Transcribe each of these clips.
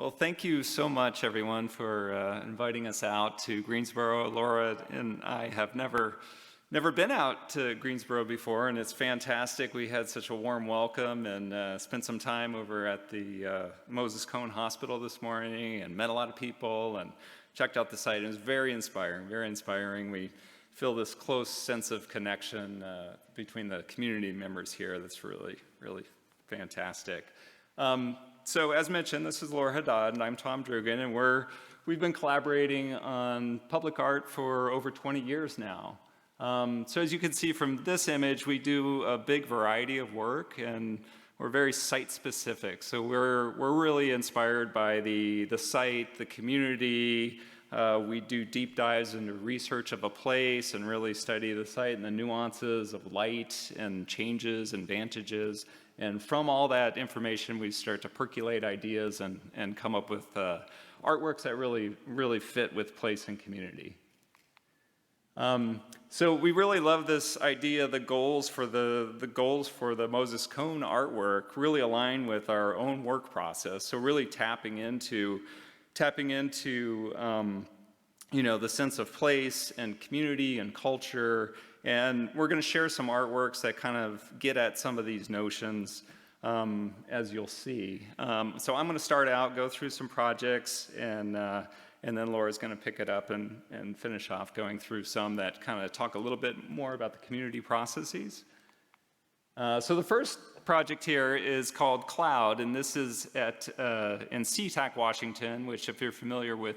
Well, thank you so much, everyone, for inviting us out to Greensboro. Laura and I have never been out to Greensboro before, and it's fantastic. We had such a warm welcome and spent some time over at the Moses Cone Hospital this morning and met a lot of people and checked out the site. It was very inspiring, very inspiring. We feel this close sense of connection between the community members here that's really, really fantastic. So as mentioned, this is Laura Haddad, and I'm Tom Druggan, and we've been collaborating on public art for over 20 years now. So as you can see from this image, we do a big variety of work, and we're very site-specific. So we're really inspired by the site, the community. We do deep dives into research of a place and really study the site and the nuances of light and changes and vantages. And from all that information, we start to percolate ideas and come up with artworks that really fit with place and community. So we really love this idea. The goals for the Moses Cone artwork really align with our own work process. So really tapping into the sense of place and community and culture. And we're going to share some artworks that kind of get at some of these notions, as you'll see. So I'm going to start out, go through some projects, and then Laura's going to pick it up and finish off going through some that kind of talk a little bit more about the community processes. So the first project here is called Cloud, and this is in SeaTac, Washington, which, if you're familiar with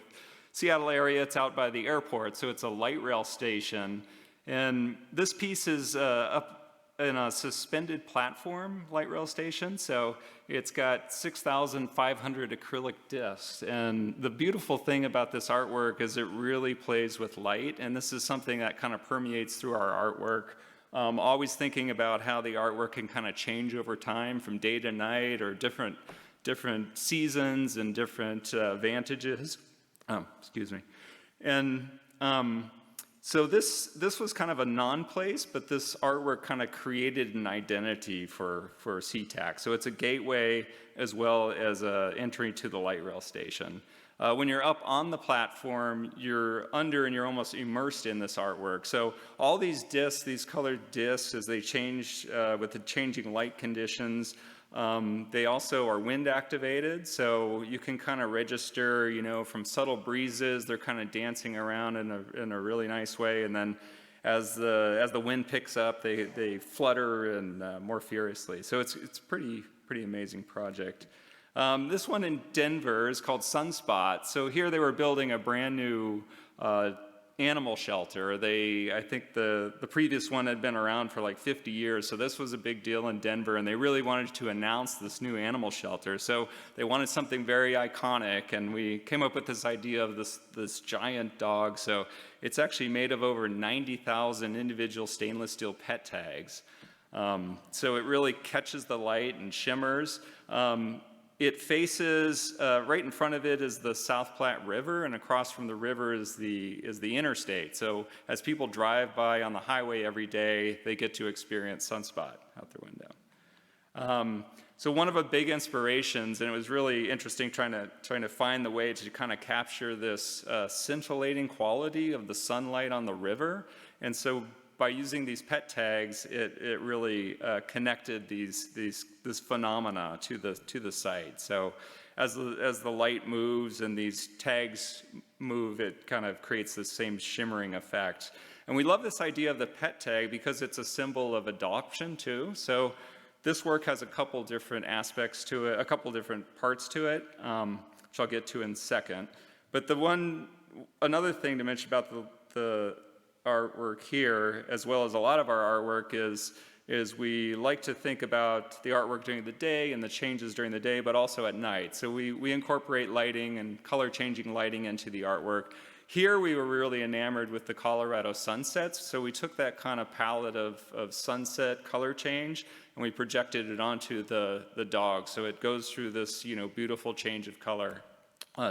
Seattle area, it's out by the airport, so it's a light rail station. And this piece is up in a suspended platform light rail station, so it's got 6,500 acrylic discs. And the beautiful thing about this artwork is it really plays with light, and this is something that kind of permeates through our artwork. Always thinking about how the artwork can kind of change over time from day to night, or different seasons and different vantages. Excuse me. And so this was kind of a non-place, but this artwork kind of created an identity for SeaTac. So it's a gateway as well as entry to the light rail station. When you're up on the platform, you're under and you're almost immersed in this artwork. So all these discs, these colored discs, as they change with the changing light conditions, they also are wind activated, so you can kind of register, from subtle breezes. They're kind of dancing around in a really nice way, and then as the wind picks up, they flutter and more furiously. So it's pretty amazing project. This one in Denver is called Sunspot. So here they were building a brand new animal shelter. I think the previous one had been around for like 50 years, so this was a big deal in Denver, and they really wanted to announce this new animal shelter. So they wanted something very iconic, and we came up with this idea of this giant dog. So it's actually made of over 90,000 individual stainless steel pet tags. So it really catches the light and shimmers. It faces, right in front of it is the South Platte River, and across from the river is the interstate. So as people drive by on the highway every day, they get to experience Sunspot out their window. So one of the big inspirations, and it was really interesting trying to find the way to kind of capture this scintillating quality of the sunlight on the river. And so by using these pet tags, it really connected this phenomena to the site. So as the light moves and these tags move, it kind of creates the same shimmering effect. And we love this idea of the pet tag because it's a symbol of adoption too. So this work has a couple different aspects to it, a couple different parts to it, which I'll get to in a second. But another thing to mention about the artwork here, as well as a lot of our artwork, is we like to think about the artwork during the day and the changes during the day, but also at night. So we incorporate lighting and color changing lighting into the artwork. Here we were really enamored with the Colorado sunsets, so we took that kind of palette of sunset color change and we projected it onto the dog. So it goes through this beautiful change of color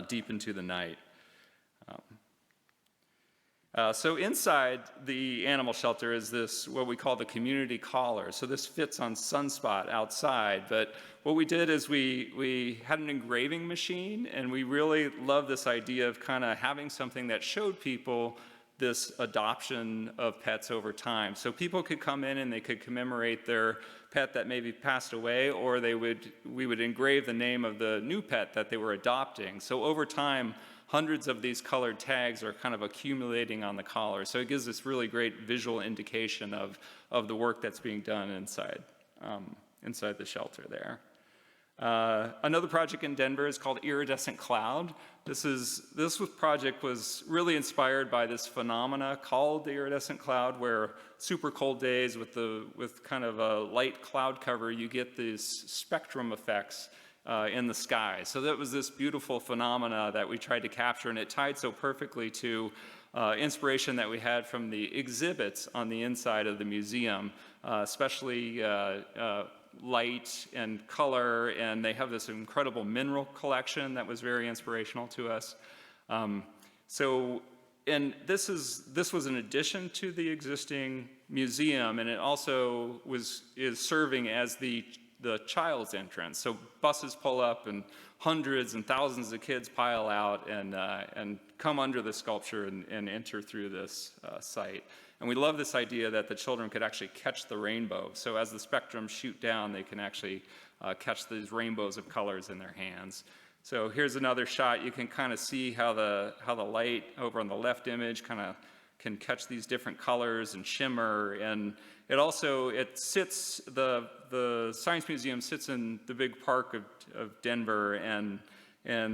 deep into the night. So inside the animal shelter is this, what we call the community collar. So this fits on Sunspot outside, but what we did is we had an engraving machine, and we really loved this idea of kind of having something that showed people this adoption of pets over time. So people could come in and they could commemorate their pet that maybe passed away, or we would engrave the name of the new pet that they were adopting. So over time, hundreds of these colored tags are kind of accumulating on the collar. So it gives this really great visual indication of the work that's being done inside the shelter there. Another project in Denver is called Iridescent Cloud. This project was really inspired by this phenomena called the iridescent cloud, where super cold days with kind of a light cloud cover, you get these spectrum effects in the sky. So that was this beautiful phenomena that we tried to capture, and it tied so perfectly to inspiration that we had from the exhibits on the inside of the museum, especially light and color, and they have this incredible mineral collection that was very inspirational to us. And this was an addition to the existing museum, and it also is serving as the child's entrance. So buses pull up, and hundreds and thousands of kids pile out and come under the sculpture and enter through this site. And we love this idea that the children could actually catch the rainbow. So as the spectrums shoot down, they can actually catch these rainbows of colors in their hands. So here's another shot. You can kind of see how the light over on the left image kind of can catch these different colors and shimmer. And the Science Museum sits in the big park of Denver, and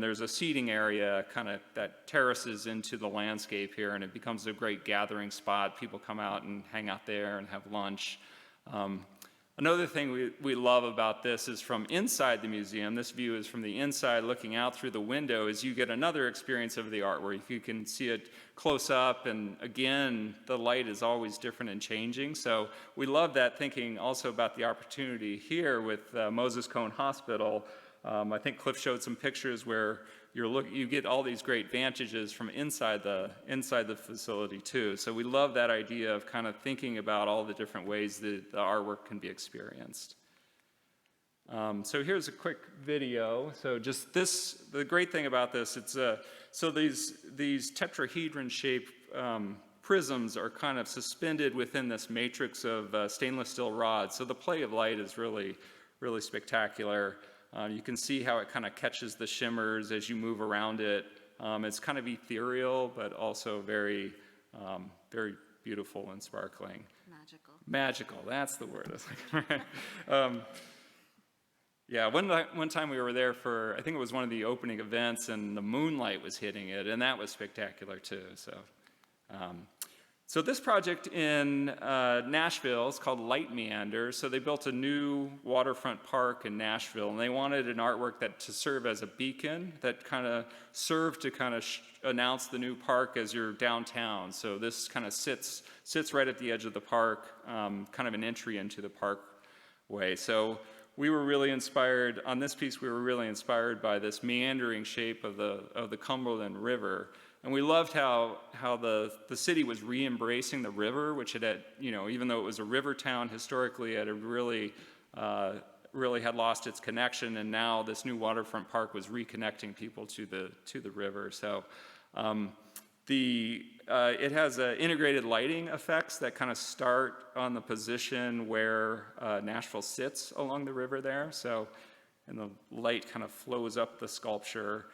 there's a seating area kind of that terraces into the landscape here, and it becomes a great gathering spot. People come out and hang out there and have lunch. Another thing we love about this is from inside the museum. This view is from the inside looking out through the window, is you get another experience of the artwork. You can see it close up, and again, the light is always different and changing. So we love that, thinking also about the opportunity here with Moses Cone Hospital. I think Cliff showed some pictures where you get all these great vantages from inside the facility too. So we love that idea of kind of thinking about all the different ways that the artwork can be experienced. So here's a quick video. So just the great thing about this, so these tetrahedron-shaped prisms are kind of suspended within this matrix of stainless steel rods. So the play of light is really, really spectacular. You can see how it kind of catches the shimmers as you move around it. It's kind of ethereal, but also very, very beautiful and sparkling. Magical. Magical, that's the word. Yeah, one time we were there for, I think it was one of the opening events, and the moonlight was hitting it, and that was spectacular too. So this project in Nashville is called Light Meander. So they built a new waterfront park in Nashville, and they wanted an artwork to serve as a beacon that kind of served to kind of announce the new park as you're downtown. So this kind of sits right at the edge of the park, kind of an entry into the parkway. So we were really inspired, on this piece, we were really inspired by this meandering shape of the Cumberland River. And we loved how the city was re-embracing the river, which it had, even though it was a river town historically, it had really had lost its connection, and now this new waterfront park was reconnecting people to the river. So it has integrated lighting effects that kind of start on the position where Nashville sits along the river there. So, and the light kind of flows up the sculpture.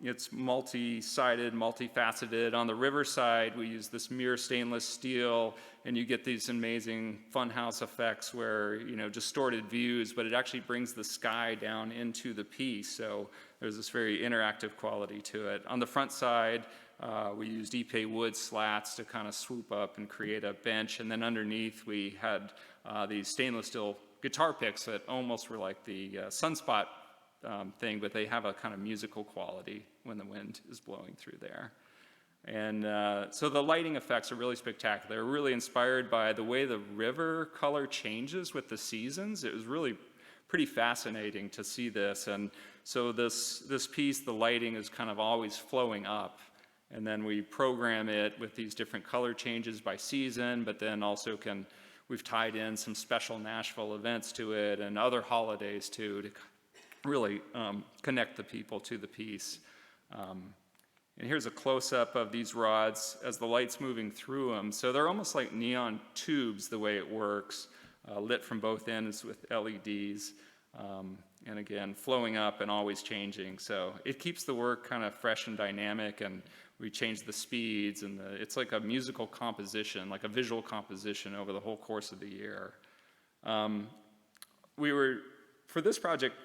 It's multi-sided, multifaceted. On the river side, we use this mirror stainless steel, and you get these amazing funhouse effects where, distorted views, but it actually brings the sky down into the piece. So there's this very interactive quality to it. On the front side, we used Ipe wood slats to kind of swoop up and create a bench, and then underneath we had these stainless steel guitar picks that almost were like the Sunspot thing, but they have a kind of musical quality when the wind is blowing through there. And so the lighting effects are really spectacular. They're really inspired by the way the river color changes with the seasons. It was really pretty fascinating to see this. And so this piece, the lighting is kind of always flowing up. And then we program it with these different color changes by season, but then also we've tied in some special Nashville events to it and other holidays too, to really connect the people to the piece. And here's a close-up of these rods as the light's moving through them. So they're almost like neon tubes the way it works, lit from both ends with LEDs. And again, flowing up and always changing. So it keeps the work kind of fresh and dynamic, and we change the speeds, and it's like a musical composition, like a visual composition over the whole course of the year. For this project,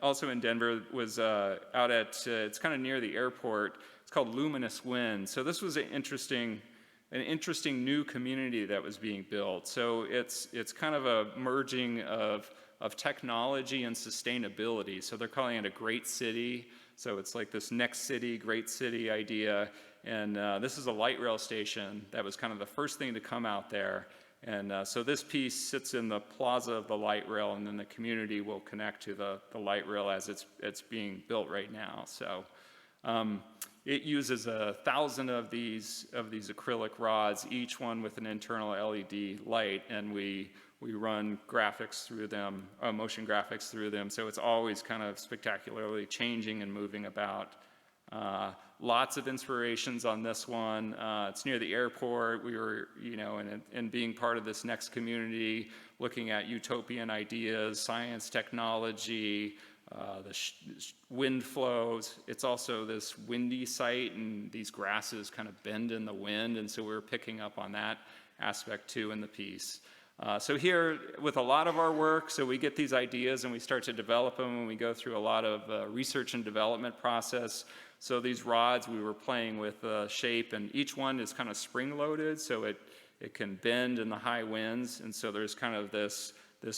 also in Denver, was out at, it's kind of near the airport. It's called Luminous Wind. So this was an interesting new community that was being built. So it's kind of a merging of technology and sustainability. So they're calling it a great city. So it's like this next city, great city idea. And this is a light rail station that was kind of the first thing to come out there. And so this piece sits in the plaza of the light rail, and then the community will connect to the light rail as it's being built right now. So it uses 1,000 of these acrylic rods, each one with an internal LED light, and we run graphics through them, motion graphics through them. So it's always kind of spectacularly changing and moving about. Lots of inspirations on this one. It's near the airport. We were, and being part of this next community, looking at utopian ideas, science, technology, the wind flows. It's also this windy site, and these grasses kind of bend in the wind, and so we were picking up on that aspect too in the piece. So here, with a lot of our work, so we get these ideas and we start to develop them, and we go through a lot of research and development process. So these rods, we were playing with shape, and each one is kind of spring-loaded, so it can bend in the high winds, and so there's kind of this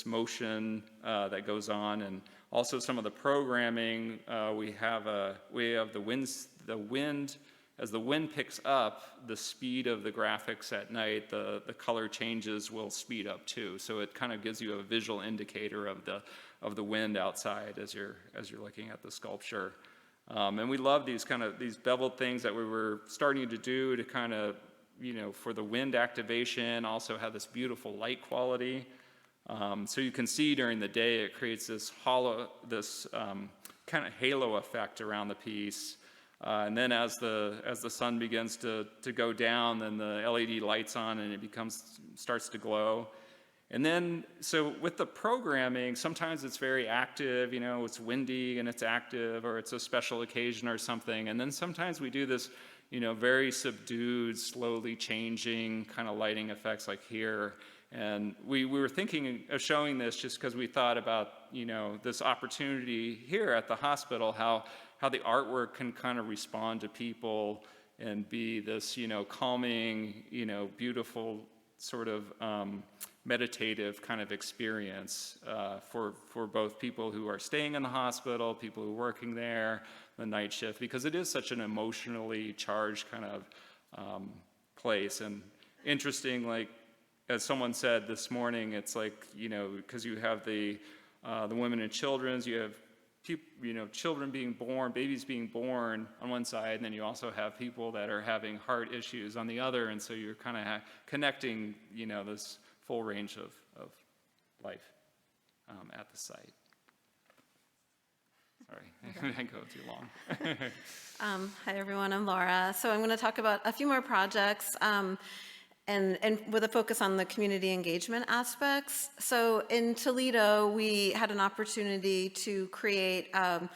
motion that goes on. And also some of the programming, we have the wind. As the wind picks up, the speed of the graphics at night, the color changes will speed up too. So it kind of gives you a visual indicator of the wind outside as you're looking at the sculpture. And we love these beveled things that we were starting to do to kind of, for the wind activation, also have this beautiful light quality. So you can see during the day it creates this kind of halo effect around the piece. And then as the sun begins to go down, then the LED lights on and it starts to glow. And then, so with the programming, sometimes it's very active, it's windy and it's active, or it's a special occasion or something. And then sometimes we do this, very subdued, slowly changing kind of lighting effects like here. And we were thinking of showing this just because we thought about, this opportunity here at the hospital, how the artwork can kind of respond to people and be this, calming, beautiful sort of meditative kind of experience for both people who are staying in the hospital, people who are working there, the night shift, because it is such an emotionally charged kind of place. And interesting, like, as someone said this morning, it's like, because you have the women and children's, you have children being born, babies being born on one side, and then you also have people that are having heart issues on the other, and so you're kind of connecting, this full range of life at the site. Sorry, I go too long. Hi everyone, I'm Laura. So I'm going to talk about a few more projects. And with a focus on the community engagement aspects. So in Toledo, we had an opportunity to create a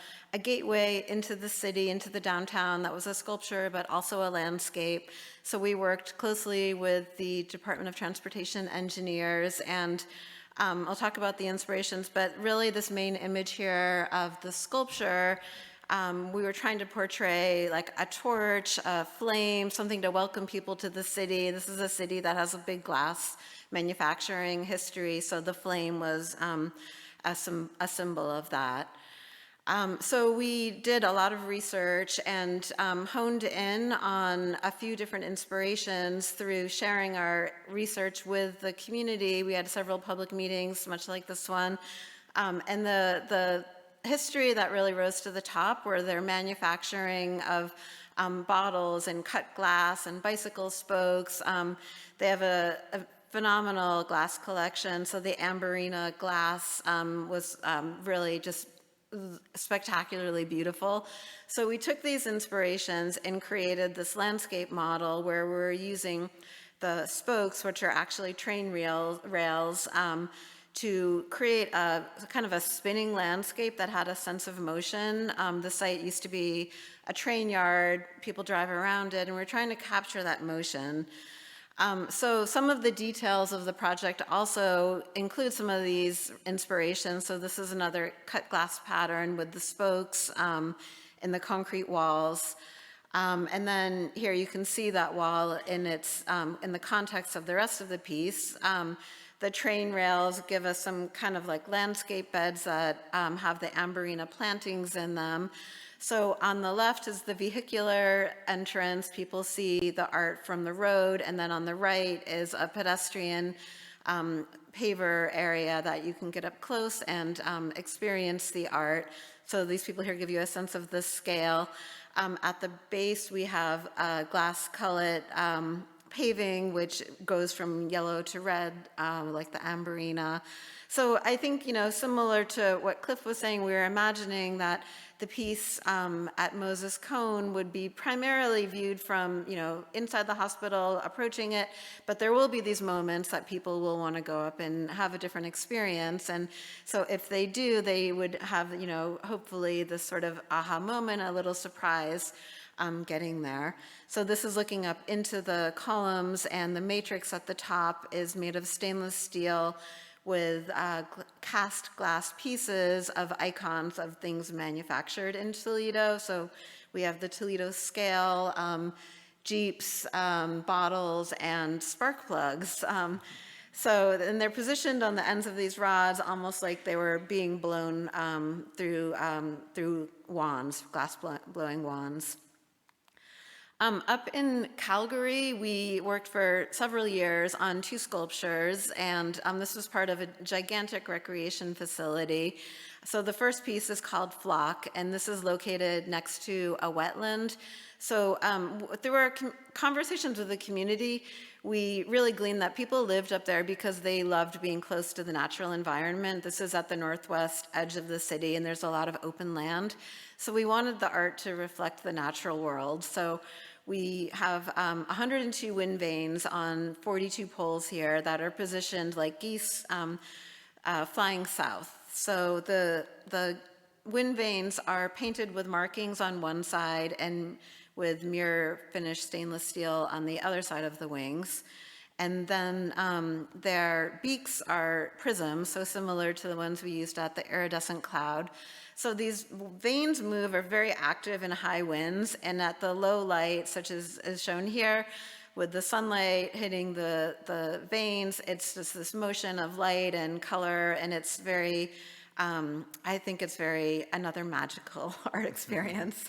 gateway into the city, into the downtown that was a sculpture, but also a landscape. So we worked closely with the Department of Transportation engineers, and I'll talk about the inspirations, but really this main image here of the sculpture, we were trying to portray like a torch, a flame, something to welcome people to the city. This is a city that has a big glass manufacturing history, so the flame was a symbol of that. So we did a lot of research and honed in on a few different inspirations through sharing our research with the community. We had several public meetings, much like this one, and the history that really rose to the top were their manufacturing of bottles and cut glass and bicycle spokes. They have a phenomenal glass collection. So the Amberina glass was really just spectacularly beautiful. So we took these inspirations and created this landscape model where we're using the spokes, which are actually train rails, to create a kind of a spinning landscape that had a sense of motion. The site used to be a train yard, people drive around it, and we're trying to capture that motion. So some of the details of the project also include some of these inspirations. So this is another cut glass pattern with the spokes in the concrete walls. And then here you can see that wall in its in the context of the rest of the piece. The train rails give us some kind of like landscape beds that have the Amberina plantings in them. So on the left is the vehicular entrance. People see the art from the road, and then on the right is a pedestrian paver area that you can get up close and experience the art. So these people here give you a sense of the scale. At the base, we have glass cullet paving, which goes from yellow to red, like the Amberina. So I think, similar to what Cliff was saying, we were imagining that the piece at Moses Cone would be primarily viewed from, inside the hospital, approaching it, but there will be these moments that people will want to go up and have a different experience. And so if they do, they would have, hopefully this sort of aha moment, a little surprise getting there. So this is looking up into the columns, and the matrix at the top is made of stainless steel with cast glass pieces of icons of things manufactured in Toledo. So we have the Toledo scale, Jeeps, bottles, and spark plugs. And they're positioned on the ends of these rods almost like they were being blown through wands, glass blowing wands. Up in Calgary, we worked for several years on 2 sculptures, and this was part of a gigantic recreation facility. So the first piece is called Flock, and this is located next to a wetland. So through our conversations with the community, we really gleaned that people lived up there because they loved being close to the natural environment. This is at the northwest edge of the city, and there's a lot of open land. So we wanted the art to reflect the natural world. So we have 102 wind vanes on 42 poles here that are positioned like geese flying south. So the wind vanes are painted with markings on one side and with mirror finished stainless steel on the other side of the wings. And then their beaks are prisms, so similar to the ones we used at the iridescent cloud. So these vanes move, are very active in high winds, and at the low light, such as shown here, with the sunlight hitting the vanes, it's just this motion of light and color, and it's very, I think it's another magical art experience.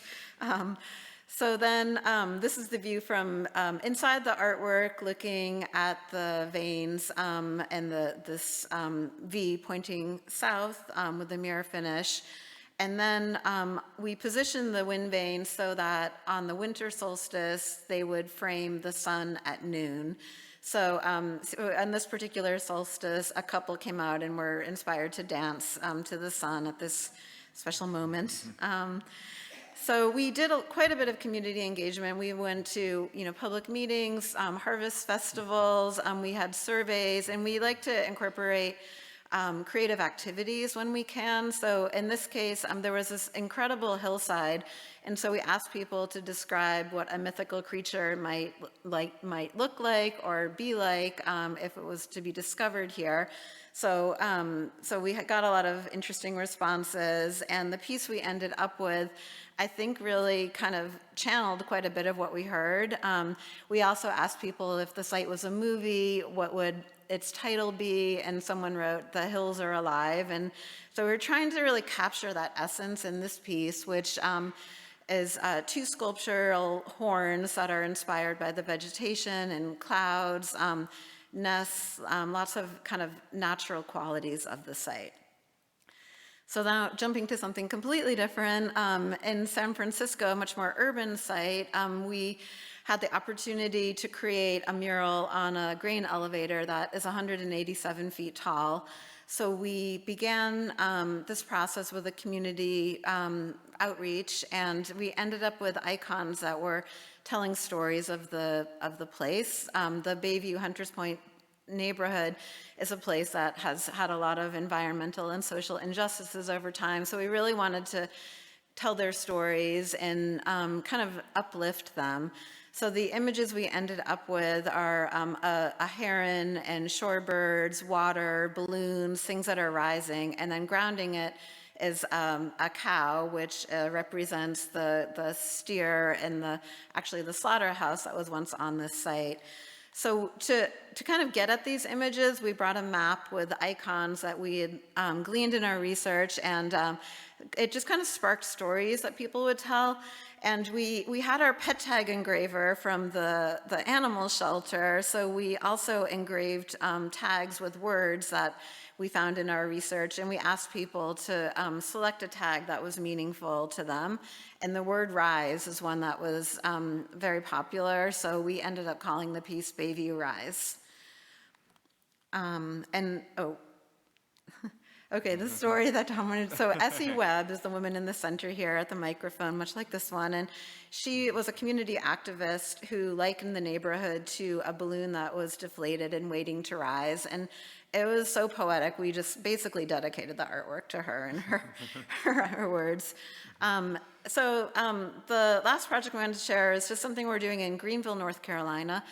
So then this is the view from inside the artwork, looking at the vanes and this V pointing south with the mirror finish. And then we position the wind vanes so that on the winter solstice, they would frame the sun at noon. So on this particular solstice, a couple came out and were inspired to dance to the sun at this special moment. So we did quite a bit of community engagement. We went to, public meetings, harvest festivals. We had surveys, and we like to incorporate creative activities when we can. So in this case, there was this incredible hillside, and so we asked people to describe what a mythical creature might look like or be like if it was to be discovered here. So we got a lot of interesting responses, and the piece we ended up with, I think, really kind of channeled quite a bit of what we heard. We also asked people if the site was a movie, what would its title be, and someone wrote, "The Hills Are Alive." And so we're trying to really capture that essence in this piece, which is 2 sculptural horns that are inspired by the vegetation and clouds, nests, lots of kind of natural qualities of the site. So now jumping to something completely different, in San Francisco, a much more urban site, we had the opportunity to create a mural on a grain elevator that is 187 feet tall. So we began this process with a community outreach, and we ended up with icons that were telling stories of the place. The Bayview Hunters Point neighborhood is a place that has had a lot of environmental and social injustices over time. So we really wanted to tell their stories and kind of uplift them. So the images we ended up with are a heron and shorebirds, water, balloons, things that are rising, and then grounding it is a cow, which represents the steer and actually the slaughterhouse that was once on this site. So to kind of get at these images, we brought a map with icons that we had gleaned in our research, and it just kind of sparked stories that people would tell. And we had our pet tag engraver from the animal shelter, so we also engraved tags with words that we found in our research, and we asked people to select a tag that was meaningful to them. And the word rise is one that was very popular, so we ended up calling the piece Bayview Rise. Okay, the story that Tom wanted. So Essie Webb is the woman in the center here at the microphone, much like this one, and she was a community activist who likened the neighborhood to a balloon that was deflated and waiting to rise, and it was so poetic. We just basically dedicated the artwork to her and her words. The last project we wanted to share is just something we're doing in Greenville, North Carolina.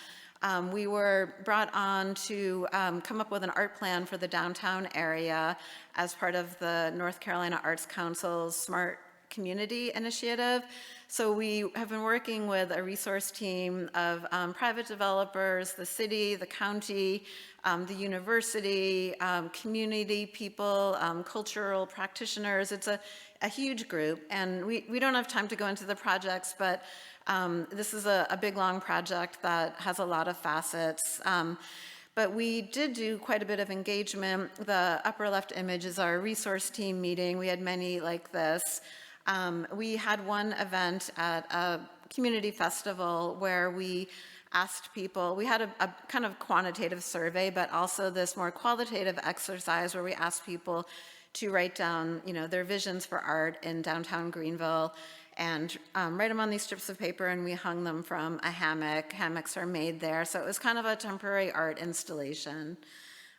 We were brought on to come up with an art plan for the downtown area as part of the North Carolina Arts Council's Smart Community Initiative. So we have been working with a resource team of private developers, the city, the county, the university, community people, cultural practitioners. It's a huge group, and we don't have time to go into the projects, but this is a big, long project that has a lot of facets. But we did do quite a bit of engagement. The upper left image is our resource team meeting. We had many like this. We had one event at a community festival where we asked people, we had a kind of quantitative survey, but also this more qualitative exercise where we asked people to write down, their visions for art in downtown Greenville, and write them on these strips of paper, and we hung them from a hammock. Hammocks are made there, so it was kind of a temporary art installation.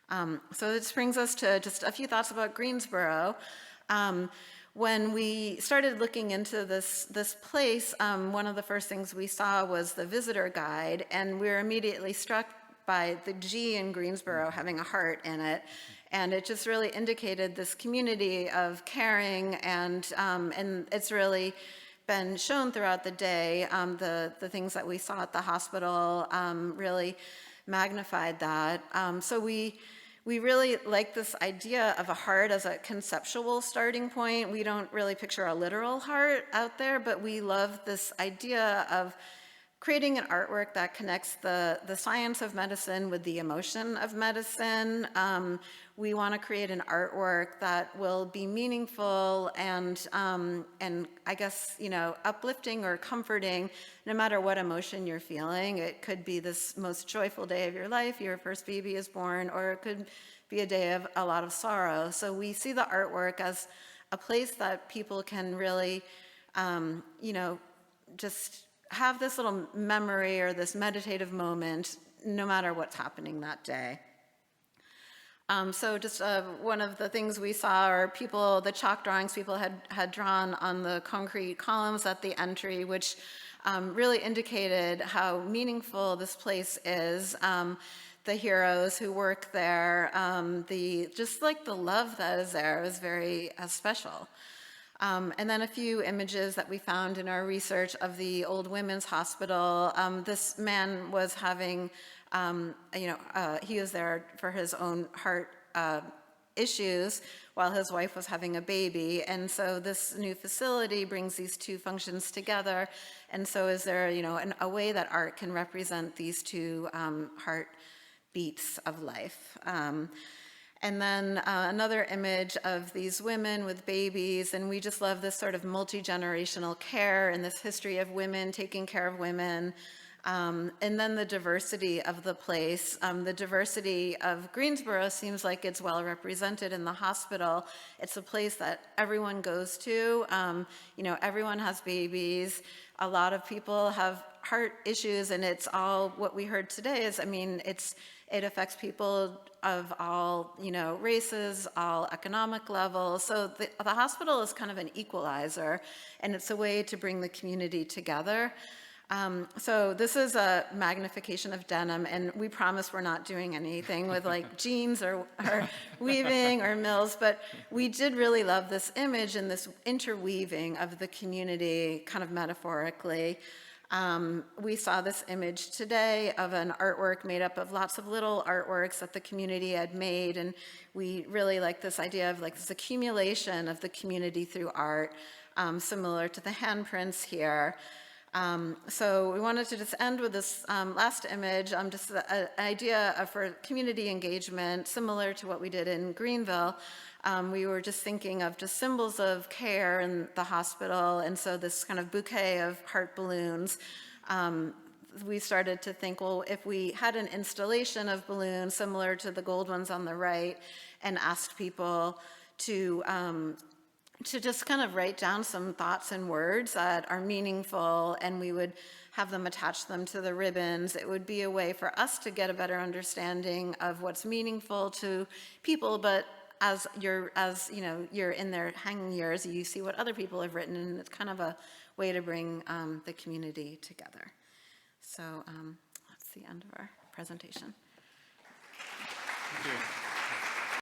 So this brings us to just a few thoughts about Greensboro. When we started looking into this place, one of the first things we saw was the visitor guide, and we were immediately struck by the G in Greensboro having a heart in it. And it just really indicated this community of caring, and it's really been shown throughout the day. The things that we saw at the hospital really magnified that. So we really like this idea of a heart as a conceptual starting point. We don't really picture a literal heart out there, but we love this idea of creating an artwork that connects the science of medicine with the emotion of medicine. We want to create an artwork that will be meaningful and I guess, uplifting or comforting, no matter what emotion you're feeling. It could be this most joyful day of your life, your first baby is born, or it could be a day of a lot of sorrow. So we see the artwork as a place that people can really, just have this little memory or this meditative moment, no matter what's happening that day. So just one of the things we saw are the chalk drawings people had drawn on the concrete columns at the entry, which really indicated how meaningful this place is. The heroes who work there, just like the love that is there is very special. And then a few images that we found in our research of the old women's hospital. This man was having, he was there for his own heart issues while his wife was having a baby. And so this new facility brings these two functions together. And so is there, a way that art can represent these two heart beats of life. And then another image of these women with babies, and we just love this sort of multi-generational care and this history of women taking care of women. And then the diversity of the place. The diversity of Greensboro seems like it's well represented in the hospital. It's a place that everyone goes to. You know, everyone has babies. A lot of people have heart issues, and it's all what we heard today is, I mean, it affects people of all, you know, races, all economic levels. So the hospital is kind of an equalizer, and it's a way to bring the community together. So this is a magnification of denim, and we promise we're not doing anything with like jeans or weaving or mills, but we did really love this image and this interweaving of the community kind of metaphorically. We saw this image today of an artwork made up of lots of little artworks that the community had made, and we really like this idea of like this accumulation of the community through art, similar to the handprints here. So we wanted to just end with this last image, just an idea for community engagement, similar to what we did in Greenville. We were just thinking of just symbols of care in the hospital, and so this kind of bouquet of heart balloons. We started to think, well, if we had an installation of balloons similar to the gold ones on the right, and asked people to just kind of write down some thoughts and words that are meaningful, and we would have them attach them to the ribbons. It would be a way for us to get a better understanding of what's meaningful to people, but as you know, you're in their hanging years, you see what other people have written, and it's kind of a way to bring the community together. So that's the end of our presentation. Thank you.